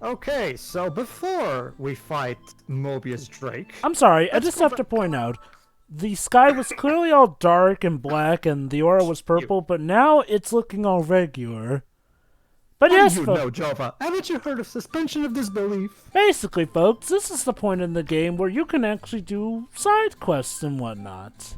Okay, so before we fight Moebius Drake, I'm sorry, I let's just go have to point out the sky was clearly all dark and black and the aura was you. purple, but now it's looking all regular. But What do yes, you know, Jova? Haven't you heard of suspension of disbelief? basically, folks, this is the point in the game where you can actually do side quests and whatnot.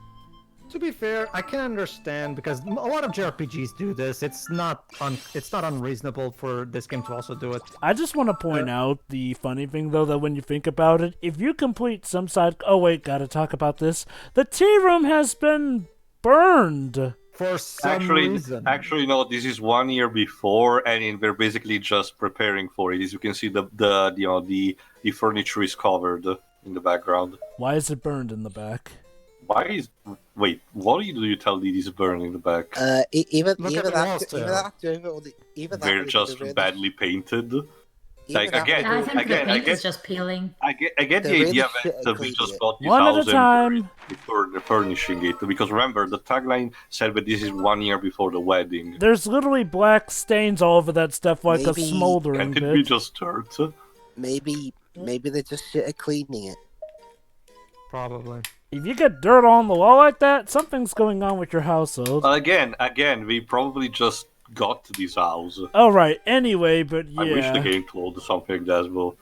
To be fair, I can understand because a lot of JRPGs do this. It's not unreasonable for this game to also do it. I just want to point out the funny thing, though, that when you think about it, if you complete some side... Oh, wait, gotta talk about this. The tea room has been burned. For some reason. Actually, no. This is 1 year before, and we're basically just preparing for it. As you can see, the furniture is covered in the background. Why is it burned in the back? Wait? What do you tell me this is burned in the back? Even Look at even the that walls, even too. that doing it, or even that They're would just be really- badly painted. even Like, that again, would I be- think the I paint get- is just peeling. I get the They're really idea shit at that we cleaning just it. got this One at a house time. before furnishing it. Because remember, the tagline said that this is 1 year before the wedding. There's literally black stains all over that stuff like a Maybe- smoldering Can't it be bit. just dirt? maybe they're just shit at cleaning it. Probably. If you get dirt on the wall like that, something's going on with your household. But again, we probably just got to this house. Alright, anyway, but I wish the yeah. game told something like that as well.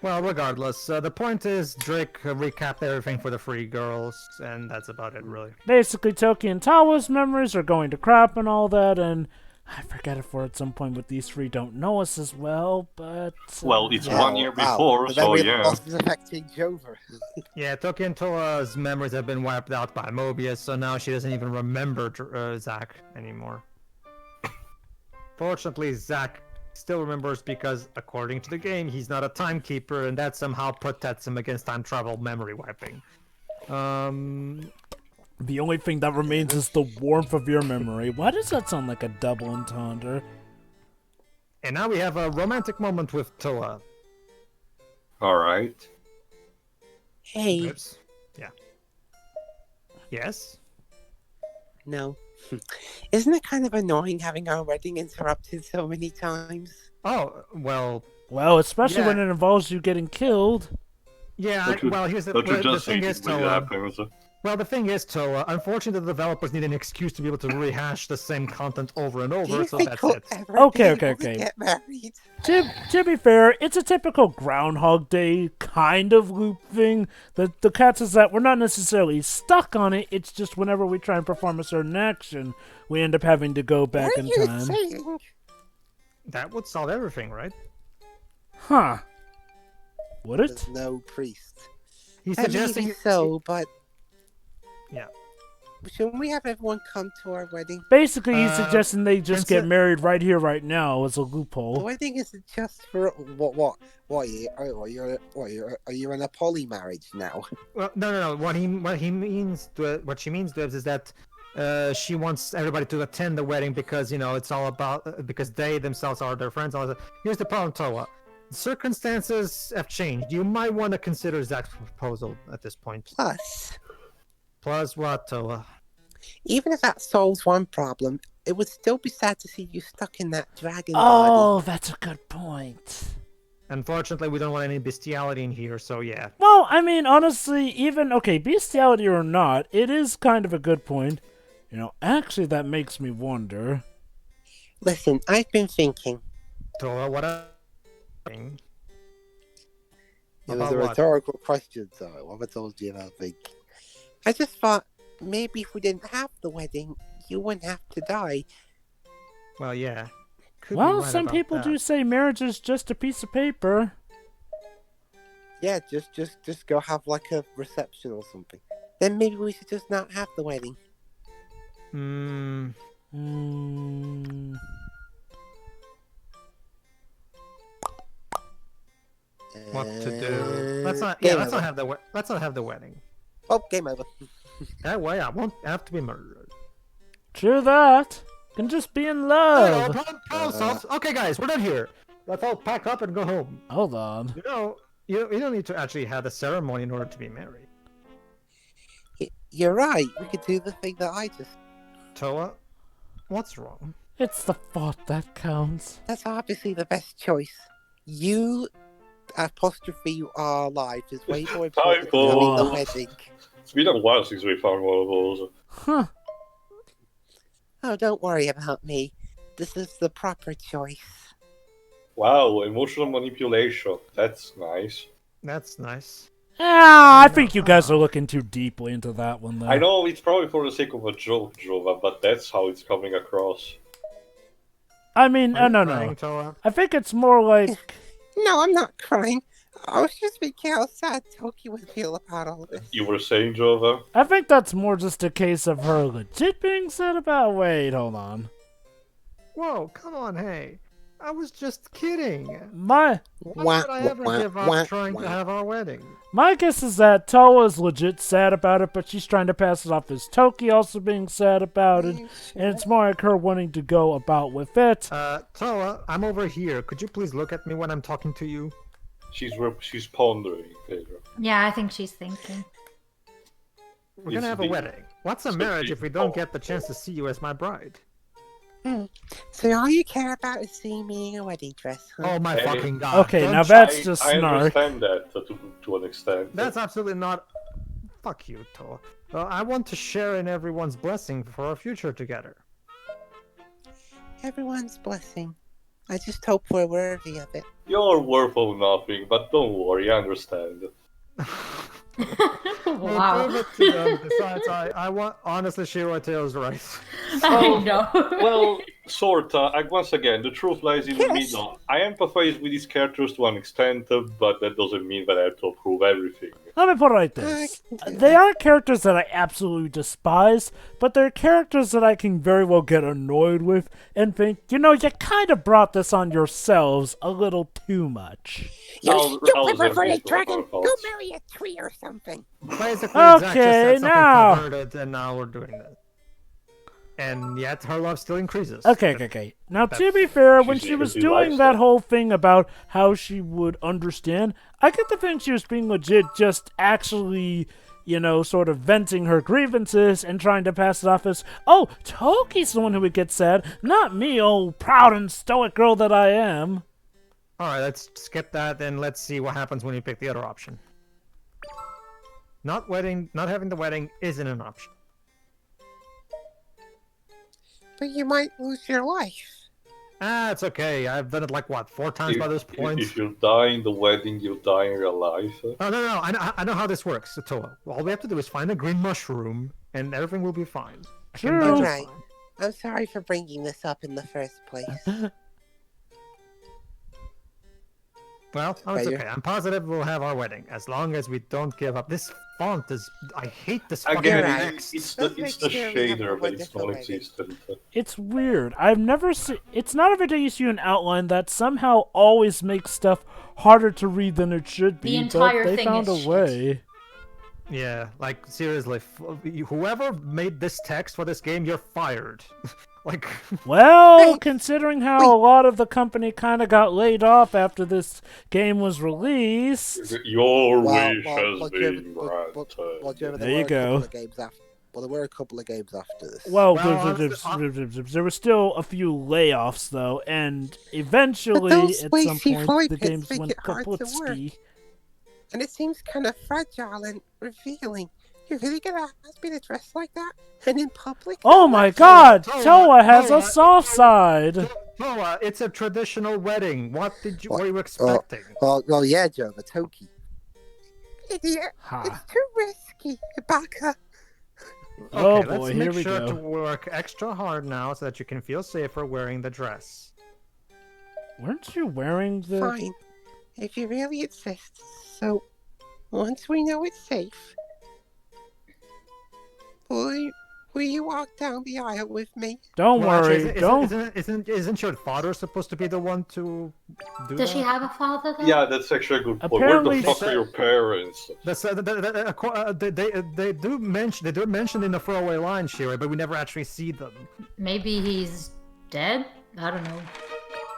Well, regardless, the point is Drake recapped everything for the free girls, and that's about it, really. Basically, Toki and Towa's memories are going to crap and all that, and I forget if we're at some point with these three don't know us as well, but... Well, it's Yeah, 1 year wow. before, But so then we yeah. lost is affecting Jova. Yeah, Toki and Towa's memories have been wiped out by Moebius, so now she doesn't even remember Zack anymore. Fortunately, Zack still remembers because, according to the game, he's not a timekeeper, and that somehow protects him against time travel memory wiping. The only thing that remains is the warmth of your memory. Why does that sound like a double entendre? And now we have a romantic moment with Towa. Alright. Hey, Oops. Yeah. Yes? no. Isn't it kind of annoying having our wedding interrupted so many times? Oh, well, Well, especially Yeah. when it involves you getting killed. yeah, Don't you- well, here's the, Don't you the just thing hate is, it when it Towa. happens? Well, the thing is, Towa, unfortunately, the developers need an excuse to be able to rehash the same content over and Do over, you so think that's we'll it. ever Okay, be able okay. to get married? To be fair, it's a typical Groundhog Day kind of loop thing. The catch is that we're not necessarily stuck on it, it's just whenever we try and perform a certain action, we end up having to go back What are in you time. saying? That would solve everything, right? Huh. Would it? There's no priest. He's Maybe suggesting... so, but Yeah. shouldn't we have everyone come to our wedding? Basically, he's Uh, suggesting they just get Vincent- married right here, right now, as a The loophole. wedding isn't just for what? Are you in a poly marriage now? Well, no. What she means Dibs, is that she wants everybody to attend the wedding because it's all about because they themselves are their friends. All that. Here's the problem, Towa. Circumstances have changed. You might want to consider Zack's proposal at this point. Plus what, Towa? Even if that solves one problem, it would still be sad to see you stuck in that dragon Oh, that's a good point. Unfortunately, we don't want any bestiality in here, so yeah. Well, I mean, honestly, even, okay, bestiality or not, it is kind of a good point. Actually, that makes me wonder. body. Listen, I've been thinking. Towa, what a thing. It was About a what? rhetorical question, so I haven't told you about thinking. I just thought maybe if we didn't have the wedding, you wouldn't have to die. Well, yeah. Could be Well, right some about people that. do say marriage is just a piece of paper. Yeah, just go have like a reception or something. Then maybe we should just not have the wedding. Hmm. What to do? Let's not. Yeah, Game let's not over. have the. Let's not have the wedding. Oh, game over. That way, I won't have to be murdered. True that. Can just be in Hey, love. problem solved. Okay, guys, we're done here. Let's all pack up and go home. Hold on. You don't need to actually have a ceremony in order to be married. You're right. We could do the thing that I just. Towa, what's wrong? It's the thought that counts. That's obviously the best choice. you apostrophe you are alive is way more important than having the Typo. wedding. It's been a while since we found one of those. Huh. Oh, don't worry about me. This is the proper choice. Wow, emotional manipulation. That's nice. That's nice. I think you guys are looking too deeply into that one, though. I know it's probably for the sake of a joke, Jova, but that's how it's coming across. I mean, Are you no. crying, Towa? I think it's more like... No, I'm not crying. I was just thinking how sad Toki would feel about all this. You were saying, Jova? I think that's more just a case of her legit being sad about... Wait, hold on. Whoa, come on, hey. I was just kidding. My Why would I ever give up trying to have our wedding? guess is that Towa's legit sad about it, but she's trying to pass it off as Toki also being sad about it, and it's more like her wanting to go about with it. Towa, I'm over here. Could you please look at me when I'm talking to you? She's pondering, Pedro. Yeah, I think she's thinking. We're gonna have a wedding. What's a marriage if we don't get the chance to see you as my bride? So all you care about is seeing me in a wedding dress, huh? Oh my Hey. fucking god. Okay, Don't now you- that's just I snark. understand that to an extent. That's absolutely not... Fuck you, Towa. I want to share in everyone's blessing for our future together. Everyone's blessing. I just hope we're worthy of it. You're worth of nothing, but don't worry, I understand. Wow. Besides, I want... Honestly, Shiro Tail's right. I know. Well, sorta. Once again, the truth lies in the middle. I empathize with these characters to an extent, but that doesn't mean that I have to approve everything. Let me put it like this. They aren't characters that I absolutely despise, but they're characters that I can very well get annoyed with and think, you kind of brought this on yourselves a little too much. You How's stupid that perverted reasonable, dragon! Go folks? marry a tree or something! Basically, Zack just said something now. perverted, and now we're doing that. And yet her love still increases. Okay. Now, to be fair, when She's she was into doing that lifestyle. whole thing about how she would understand, I get the feeling she was being legit, just actually, sort of venting her grievances and trying to pass it off as, oh, Toki's the one who would get sad, not me, old proud and stoic girl that I am. Alright, let's skip that and let's see what happens when you pick the other option. Not having the wedding isn't an option. But you might lose your life. It's okay. I've done it like, 4 times by this point? If you die in the wedding, you'll die in real life. Oh, no. I know how this works, Towa. All we have to do is find a green mushroom, and everything will be fine. I can True. do just Right. fine. I'm sorry for bringing this up in the first place. Well, it's Pedro? okay. I'm positive we'll have our wedding, as long as we don't give up. This font is... I hate this fucking Again, right. text. it's Let's the make sure we have a shader, but it's wonderful wedding. non-existent. It's weird. I've never seen... It's not every day you see an outline that somehow always makes stuff harder to read than it should be, The entire but they thing found is a shit. way. Yeah, like, seriously. Whoever made this text for this game, you're fired. Like... Well, Hey, considering how a lot of the company kind of got laid off after this game was released... Your Well, wish well, has well, been Jeremy- granted. Jeremy, There you go. There were a couple of games after this. Well, Well, there were still a few layoffs, though, and eventually, those at some lazy point, fly the pits games make went it hard to work. kaputski. And it seems kind of fragile and revealing. You're really gonna ask me to dress like that? And in public? Oh my god! Towa, Towa has a Towa, soft side! Towa, it's a traditional wedding. What were you expecting? Well, yeah, Joe, the Toki. Idiot! Ha. It's too risky, Baka. Oh Okay, boy, let's here make we sure go. to work extra hard now so that you can feel safer wearing the dress. Weren't you wearing the... Fine. If you really insist. So, once we know it's safe, will you walk down the aisle with me? Don't Well, actually, worry, don't... Isn't your father supposed to be the one to do Does that? she have a father though? Yeah, that's actually a good point. Apparently Where the fuck so- are your parents? They do mention in the throwaway line, Shira, but we never actually see them. Maybe he's dead? I don't know.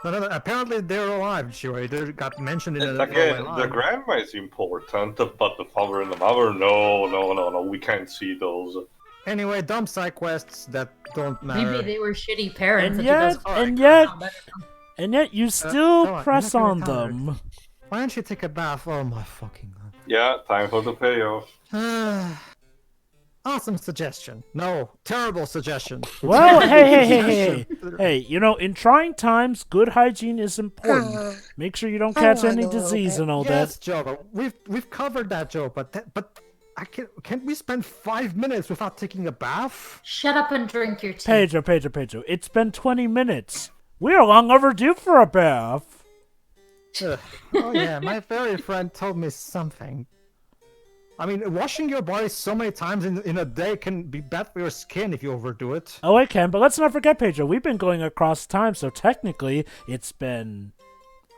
No. Apparently they're alive, Shira. They got mentioned in the Again, throwaway the line. grandma is important, but the father and the mother, no, we can't see those. Anyway, dumb side quests that don't matter. Maybe they were shitty parents. And that she yet, doesn't- and yet, And yet you still Towa, press you're not on gonna them. Why don't you take a bath? Oh my fucking Yeah, time for the payoff. god. Awesome suggestion. No, terrible suggestion. Well, hey. Suggestion. Hey, you know, in trying times, good hygiene is important. Ah, Make sure you don't I catch want any a little disease bit. and all Yes, Joe, but we've covered that, Joe. But can't we spend 5 minutes without taking a bath? Shut up and drink your tea. that. Pedro, it's been 20 minutes. We're long overdue for a bath. Ugh. Oh yeah, my fairy friend told me something. I mean, washing your body so many times in a day can be bad for your skin if you overdo it. Oh, it can, but let's not forget, Pedro, we've been going across time, so technically it's been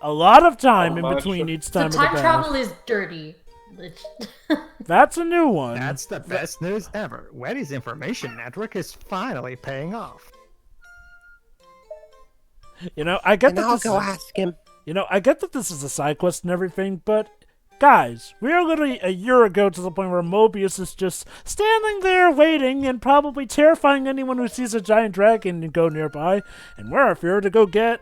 a lot of time in between each So time of the time bath. travel is dirty. That's a new one. That's the best news ever. Weddy's information network is finally paying off. You know, I get And that I'll this go is, ask him. you know, I get that this is a side quest and everything, but guys, we are literally a year ago to the point where Moebius is just standing there waiting and probably terrifying anyone who sees a giant dragon and go nearby, and we're here to go get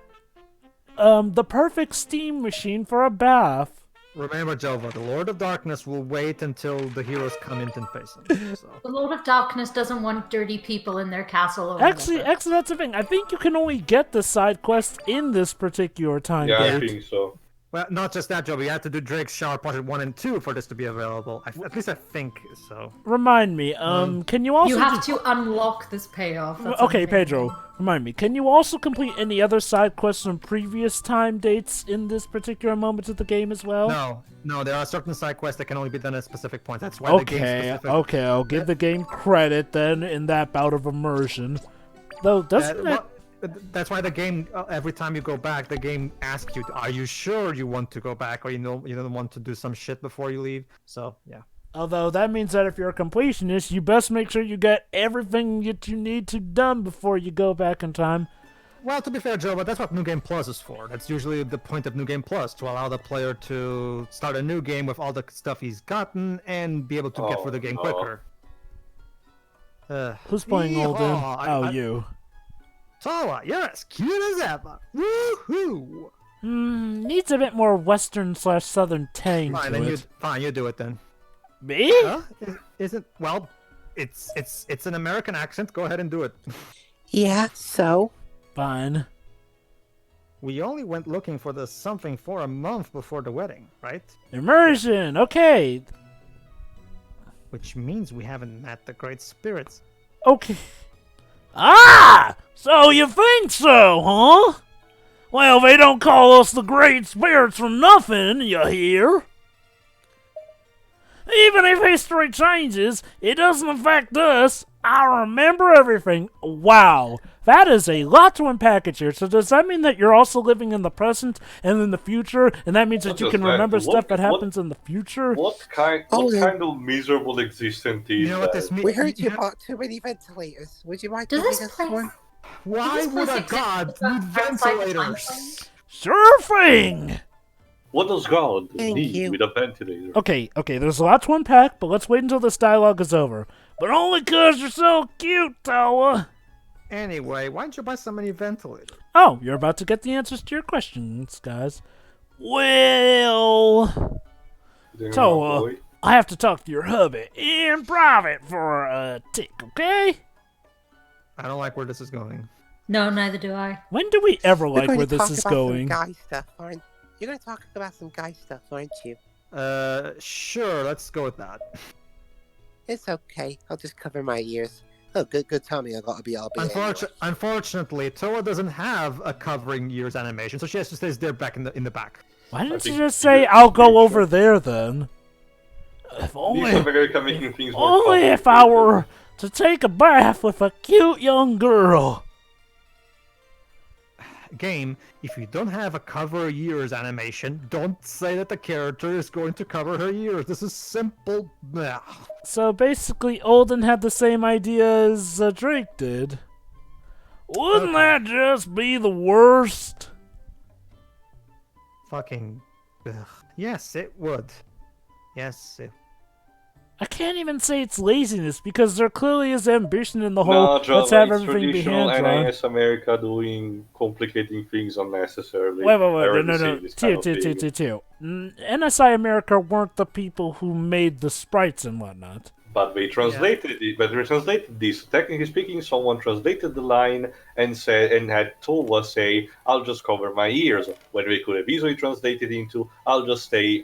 the perfect steam machine for a bath. Remember, Jova, the Lord of Darkness will wait until the heroes come in and face him. So. The Lord of Darkness doesn't want dirty people in their castle. Or Actually, whatever. that's the thing. I think you can only get the side quest in this particular time. Yeah, Yeah. I think so. Well, not just that, Jova. You have to do Drake's Shower Part 1 and 2 for this to be available. At least I think so. Remind me, can you also You have to unlock this payoff. That's Okay, amazing. Pedro, remind me, can you also complete any other side quests from previous time dates in this particular moment of the game as well? No, there are certain side quests that can only be done at specific points. That's why the game's specific. Okay, I'll give the game credit then in that bout of immersion. Though, doesn't it... That's why the game, every time you go back, the game asks you, are you sure you want to go back, or you don't want to do some shit before you leave? So, yeah. Although, that means that if you're a completionist, you best make sure you get everything that you need to done before you go back in time. Well, to be fair, Joe, but that's what New Game Plus is for. That's usually the point of New Game Plus, to allow the player to start a new game with all the stuff he's gotten and be able to get through the game no. quicker. Who's playing Olden? Yeehaw! You. Towa, you're as cute as ever. Woohoo! Needs a bit more western/southern tang Fine, to then it. you do it then. Me? Huh? Isn't well? It's an American accent. Go ahead and do it. Yeah, so? Fine. We only went looking for the something for a month before the wedding, right? Immersion, okay. Which means we haven't met the great spirits. Okay. Ah! So you think so, huh? Well, they don't call us the Great Spirits for nothing, you hear? Even if history changes, it doesn't affect us. I remember everything. Wow, that is a lot to unpack here. So does that mean that you're also living in the present and in the future, and that means that What you does can that- remember stuff what- that happens in the future? What kind of miserable existence is You know what that? this means? We heard you bought too many ventilators. Would you mind Does giving this us place? one? Why Does this would place a exist god outside need the time ventilators? Sure thing! What does God Thank need you. with a ventilator? Okay, there's a lot to unpack, but let's wait until this dialogue is over. But only 'cause you're so cute, Towa! Anyway, why don't you buy so many ventilators? Oh, you're about to get the answers to your questions, guys. Well, Then, Towa, boy, I have to talk to your hubby in private for a tick, okay? I don't like where this is going. No, neither do I. When do we ever You're like going where to this talk is about going? Some guy stuff, aren't You're going to talk about some guy stuff, aren't you? Sure, let's go with that. It's okay. I'll just cover my ears. Oh, good timing. I gotta be all anyway. Unfortunately, Towa doesn't have a covering ears animation, so she has to stay there back in the back. Why didn't you think just say, I'll go over there then? If These only, America making things more only if I were to take a bath with a cute young girl. Game, if you don't have a cover ears animation, don't say that the character is going to cover her ears. This is simple. Ugh. So basically, Olden had the same idea as Drake did. Wouldn't that just be the worst? Fucking. Ugh. Yes, it would. Yes, it. I can't even say it's laziness because there clearly is ambition in the whole. No, Let's Java, have it's everything be traditional hand-drawn. NIS America doing complicating things unnecessarily. Wait, I no, already no, see no. this kind of thing. Two. NSI America weren't the people who made the sprites and whatnot. But they translated it. But they translated this. Technically speaking, someone translated the line and said and had Towa say, "I'll just cover my ears." When they could have easily translated into, "I'll just stay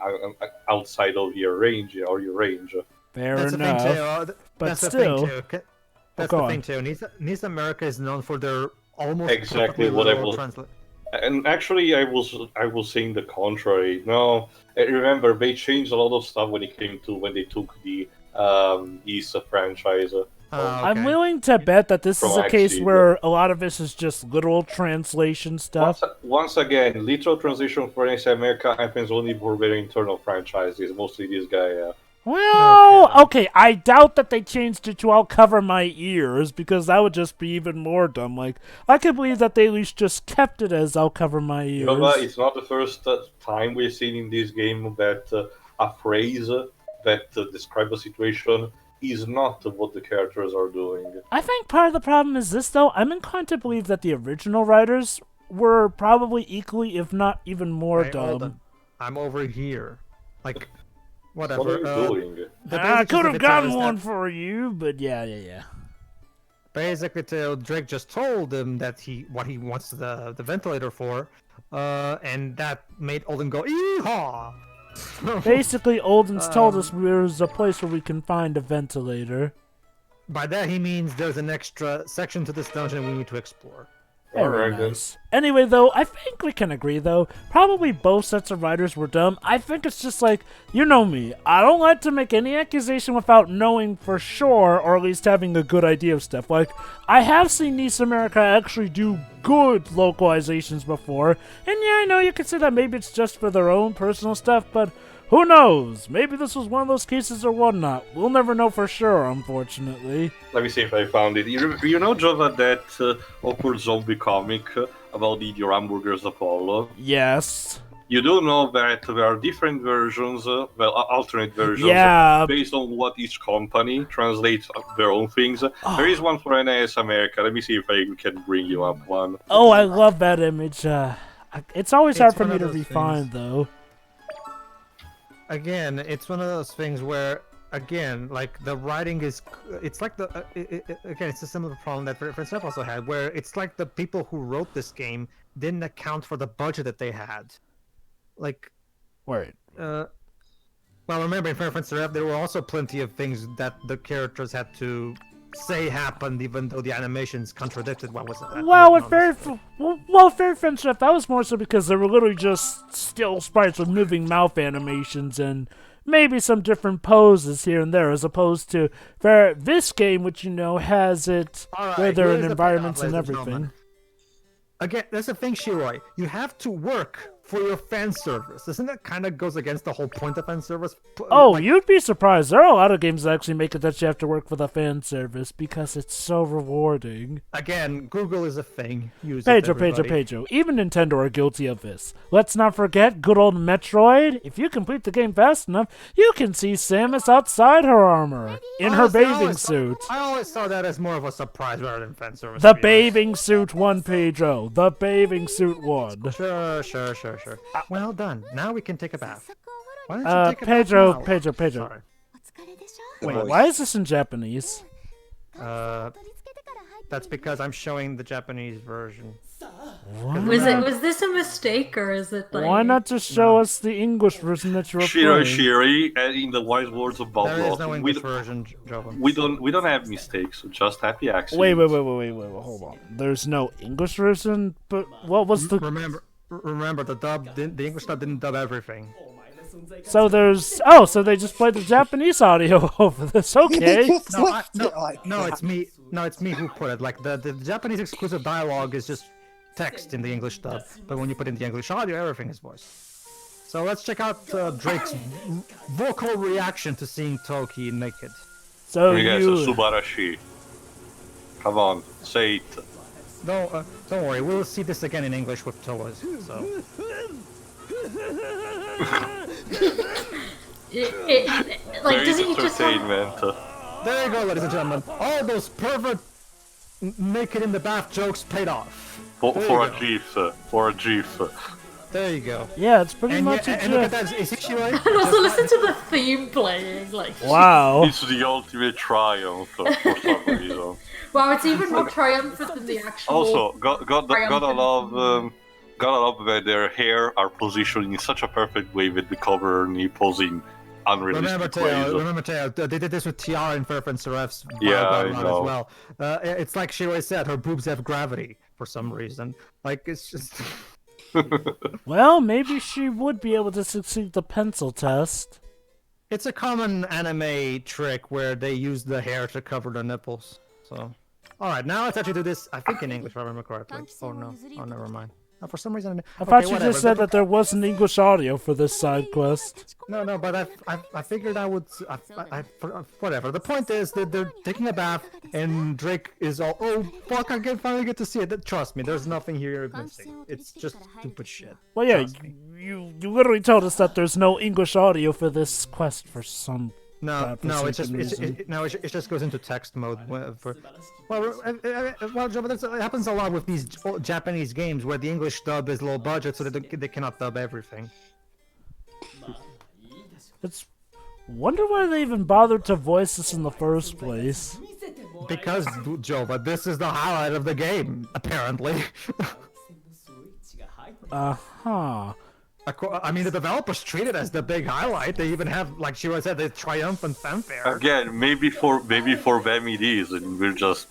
outside of your range or your range." Fair That's enough. the thing too. but That's still, the thing too. That's go the on. thing too. NIS America is known for their almost Exactly perfectly what I literal was- translate. And actually, I was saying the contrary. No, remember they changed a lot of stuff when they took the East franchise. I'm Okay. willing to bet that this is From a case Exceed. where a lot of this is just literal translation stuff. Once again, literal translation for NS America happens only for their internal franchises. Mostly this guy. Well, okay, I doubt that they changed it to "I'll cover my ears" because that would just be even more dumb. Like, I can believe that they at least just kept it as "I'll cover my ears." You know what? It's not the first time we've seen in this game that a phrase that describes a situation is not what the characters are doing. I think part of the problem is this, though. I'm inclined to believe that the original writers were probably equally, if not even more Hey, hold dumb. on. I'm over here. Like, What whatever. are you doing? the I basic could of have it gotten is one that for you, but yeah. Basically, Drake just told him that what he wants the ventilator for, and that made Olden go "Eehaw!" Basically, Olden's told us there's a place where we can find a ventilator. By that he means there's an extra section to this dungeon we need to explore. Very Alright, then. nice. Anyway, though, I think we can agree, though. Probably both sets of writers were dumb. I think it's just like, you know me. I don't like to make any accusation without knowing for sure, or at least having a good idea of stuff. Like, I have seen NIS America actually do good localizations before. And yeah, I know you could say that maybe it's just for their own personal stuff, but who knows? Maybe this was one of those cases or whatnot. We'll never know for sure, unfortunately. Let me see if I found it. You know, Java, that awkward zombie comic about Eat Your Hamburgers Apollo? Yes. You do know that there are different versions, alternate versions, Yeah. based on what each company translates their own things. There is one for NIS America. Let me see if I can bring you up one. Oh, I love that image. It's always hard It's for one me of to those refine, though. Again, it's one of those things where, again, like the writing is, it's like again, it's a similar problem that Friends also had, where it's like the people who wrote this game didn't account for the budget that they had. Like, Wait. well, remember in Final Fantasy VII, there were also plenty of things that the characters had to say happened, even though the animations contradicted what was happening. Well, with Fairy Friendship, that was more so because they were literally just still sprites with moving mouth animations and maybe some different poses here and there, as opposed to this game, which, you know, has it where they're in environments and everything. Again, that's the thing, Shiroi. You have to work for your fan service. Doesn't that kind of goes against the whole point of fan service? Oh, Like, you'd be surprised. There are a lot of games that actually make it that you have to work for the fan service because it's so rewarding. again, Google is a thing. Use it, everybody. Pedro. Even Nintendo are guilty of this. Let's not forget good old Metroid. If you complete the game fast enough, you can see Samus outside her armor in her Honestly, bathing suit. I always saw that as more of a surprise rather than fan service. The to be honest. bathing suit won, Pedro. The bathing suit won. Sure. Well done. Now we can take a bath. Why don't you take a Pedro. bath now? Pedro. Sorry. Wait, why is this in Japanese? That's because I'm showing the Japanese version. Was this a mistake or is it like? Why not just show us the English version that you're Shiro playing? Shiri, and in the wise words of Bob There is Ross, no English version, Jovan. we don't have mistakes, just happy accidents. Wait, hold on. There's no English version? But what was the... Remember, the English dub didn't dub everything. So there's... Oh, so they just played the Japanese audio over this. Okay. It's me. No, it's me who put it. Like the Japanese exclusive dialogue is just text in the English dub, but when you put in the English audio, everything is voice. So let's check out Drake's vocal reaction to seeing Toki naked. So You guys, you... Subarashi. Come on, say it. Don't worry, we'll see this again in English with Towas. So Like, There doesn't is he just have... entertainment. There you go, ladies and gentlemen. All those pervert naked in the bath jokes paid off. For There you a go. GIF. For a GIF. There you go. Yeah, it's pretty And, much a and look at GIF. that. Is she right? And also listen to the theme playing, like... Wow. It's the ultimate triumph for some reason. Wow, it's even more triumphant than the actual... Also, gotta triumphant- love that their hair are positioned in such a perfect way that they cover nipples in unrealistic ways. Remember, Teo, they did this with Tiara and Fairfan Seref's Yeah, I run know. as well. It's like she always said, her boobs have gravity for some reason. Like, it's just... Well, maybe she would be able to succeed the pencil test. It's a common anime trick where they use the hair to cover the nipples. So, alright, now let's actually do this, I think in English, if I remember correctly. Oh no, oh never mind. For some reason... I thought you just said that there wasn't English audio for this side quest. No, but I figured I would... whatever. The point is that they're taking a bath, and Drake is all... Oh, fuck, finally get to see it. Trust me, there's nothing here you're missing. It's just stupid shit. Well, yeah, Trust me. you literally told us that there's no English audio for this quest for some... No, it's just it just goes into text mode. Well, Joe, but it happens a lot with these Japanese games where the English dub is low budget, so they cannot dub everything. It's wonder why they even bothered to voice this in the first place. Because, Joe, but this is the highlight of the game, apparently. Uh-huh. I mean, the developers treat it as the big highlight. They even have, like she said, the triumphant fanfare. Again, maybe for them it is, and we're just,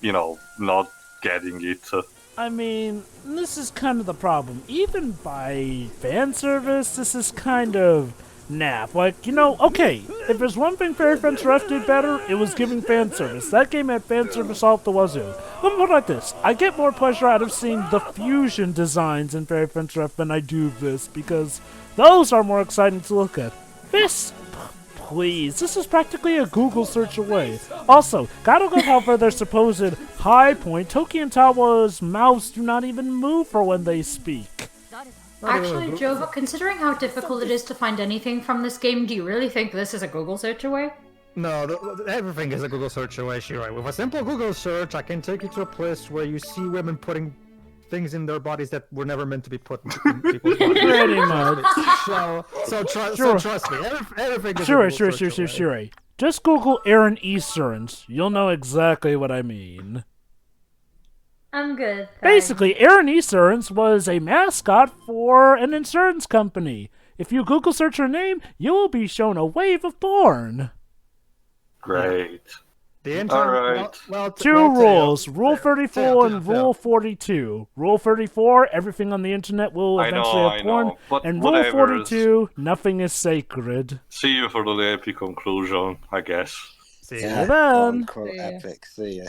not getting it. I mean, this is kind of the problem. Even by fan service, this is kind of naff. Like, okay, if there's one thing Fairy Fence Ref did better, it was giving fan service. That game had fan service off the wazoo. Let me put it like this. I get more pleasure out of seeing the fusion designs in Fairy Fence Ref than I do this, because those are more exciting to look at. This... Please, this is practically a Google search away. Also, gotta love how for their supposed high point, Toki and Towa's mouths do not even move for when they speak. Actually, Joe, considering how difficult it is to find anything from this game, do you really think this is a Google search away? No, everything is a Google search away, Shirai. With a simple Google search, I can take you to a place where you see women putting things in their bodies that were never meant to be put in people's bodies. Pretty much. So trust me, everything is a Sure. Google search away. Just Google Aaron Esurance. You'll know exactly what I mean. I'm good. thanks. Basically, Aaron Esurance was a mascot for an insurance company. If you Google search her name, you will be shown a wave of porn. Great. Alright. Two rules, Rule 34 and Rule 42. Rule 34, everything on the internet will eventually have porn. But And Rule whatever. 42, nothing is sacred. See you for the epic conclusion, I guess. See Yeah, then. quote epic. See ya.